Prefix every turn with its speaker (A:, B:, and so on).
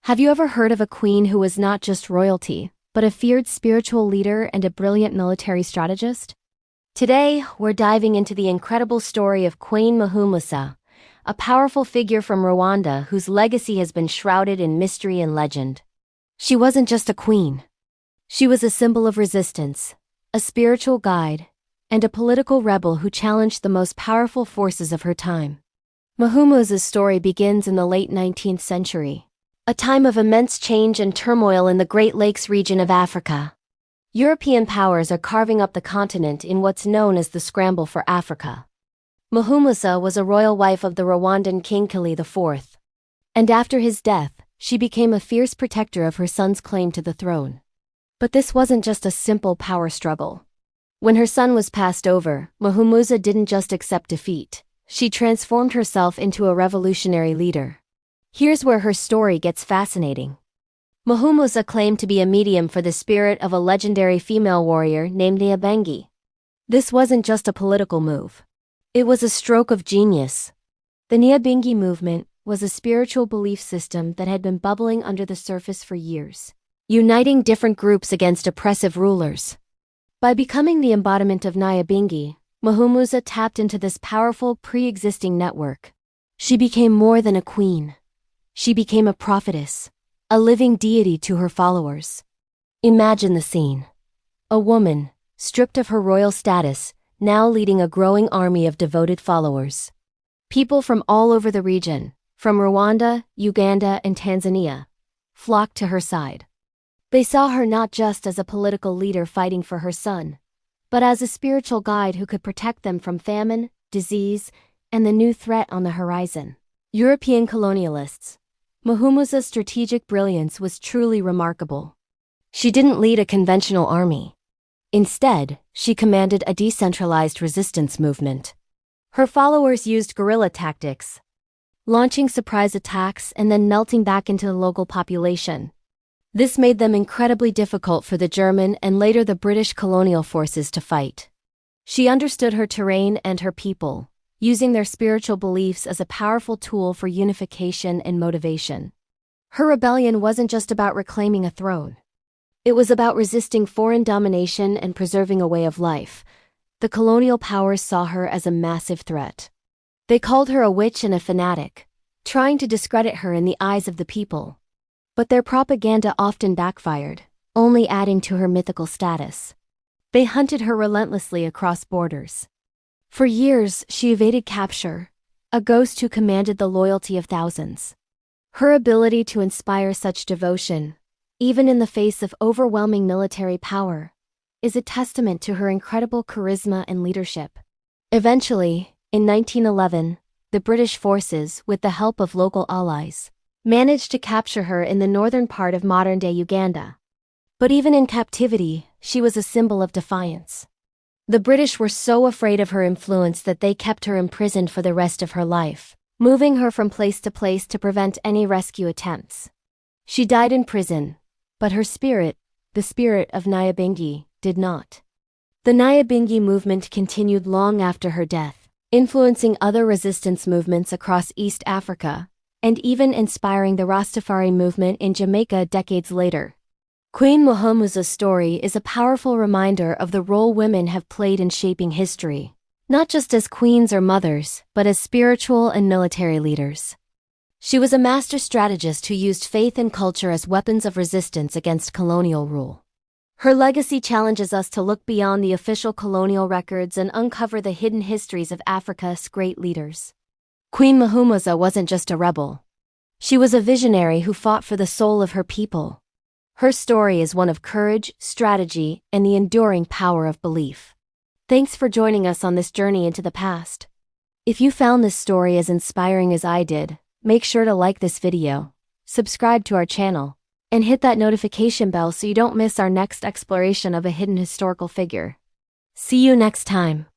A: Have you ever heard of a queen who was not just royalty, but a feared spiritual leader and a brilliant military strategist? Today, we're diving into the incredible story of Queen Muhumuza, a powerful figure from Rwanda whose legacy has been shrouded in mystery and legend. She wasn't just a queen. She was a symbol of resistance, a spiritual guide, and a political rebel who challenged the most powerful forces of her time. Muhumuza's story begins in the late 19th century, a time of immense change and turmoil in the Great Lakes region of Africa. European powers are carving up the continent in what's known as the Scramble for Africa. Muhumuza was a royal wife of the Rwandan King Kali IV. And after his death, she became a fierce protector of her son's claim to the throne. But this wasn't just a simple power struggle. When her son was passed over, Muhumuza didn't just accept defeat. She transformed herself into a revolutionary leader. Here's where her story gets fascinating. Muhumuza claimed to be a medium for the spirit of a legendary female warrior named Nyabengi. This wasn't just a political move. It was a stroke of genius. The Nyabengi movement was a spiritual belief system that had been bubbling under the surface for years, uniting different groups against oppressive rulers. By becoming the embodiment of Nyabengi, Muhumuza tapped into this powerful pre-existing network. She became more than a queen. She became a prophetess, a living deity to her followers. Imagine the scene. A woman, stripped of her royal status, now leading a growing army of devoted followers. People from all over the region, from Rwanda, Uganda, and Tanzania, flocked to her side. They saw her not just as a political leader fighting for her son, but as a spiritual guide who could protect them from famine, disease, and the new threat on the horizon. European colonialists. Muhumuza's strategic brilliance was truly remarkable. She didn't lead a conventional army. Instead, she commanded a decentralized resistance movement. Her followers used guerrilla tactics, launching surprise attacks and then melting back into the local population. This made them incredibly difficult for the German and later the British colonial forces to fight. She understood her terrain and her people, using their spiritual beliefs as a powerful tool for unification and motivation. Her rebellion wasn't just about reclaiming a throne. It was about resisting foreign domination and preserving a way of life. The colonial powers saw her as a massive threat. They called her a witch and a fanatic, trying to discredit her in the eyes of the people. But their propaganda often backfired, only adding to her mythical status. They hunted her relentlessly across borders. For years, she evaded capture, a ghost who commanded the loyalty of thousands. Her ability to inspire such devotion, even in the face of overwhelming military power, is a testament to her incredible charisma and leadership. Eventually, in 1911, the British forces, with the help of local allies, managed to capture her in the northern part of modern-day Uganda. But even in captivity, she was a symbol of defiance. The British were so afraid of her influence that they kept her imprisoned for the rest of her life, moving her from place to prevent any rescue attempts. She died in prison, but her spirit, the spirit of Nyabengi, did not. The Nyabengi movement continued long after her death, influencing other resistance movements across East Africa, and even inspiring the Rastafari movement in Jamaica decades later. Queen Muhumuza's story is a powerful reminder of the role women have played in shaping history, not just as queens or mothers, but as spiritual and military leaders. She was a master strategist who used faith and culture as weapons of resistance against colonial rule. Her legacy challenges us to look beyond the official colonial records and uncover the hidden histories of Africa's great leaders. Queen Muhumuza wasn't just a rebel. She was a visionary who fought for the soul of her people. Her story is one of courage, strategy, and the enduring power of belief. Thanks for joining us on this journey into the past. If you found this story as inspiring as I did, make sure to like this video, subscribe to our channel, and hit that notification bell so you don't miss our next exploration of a hidden historical figure. See you next time.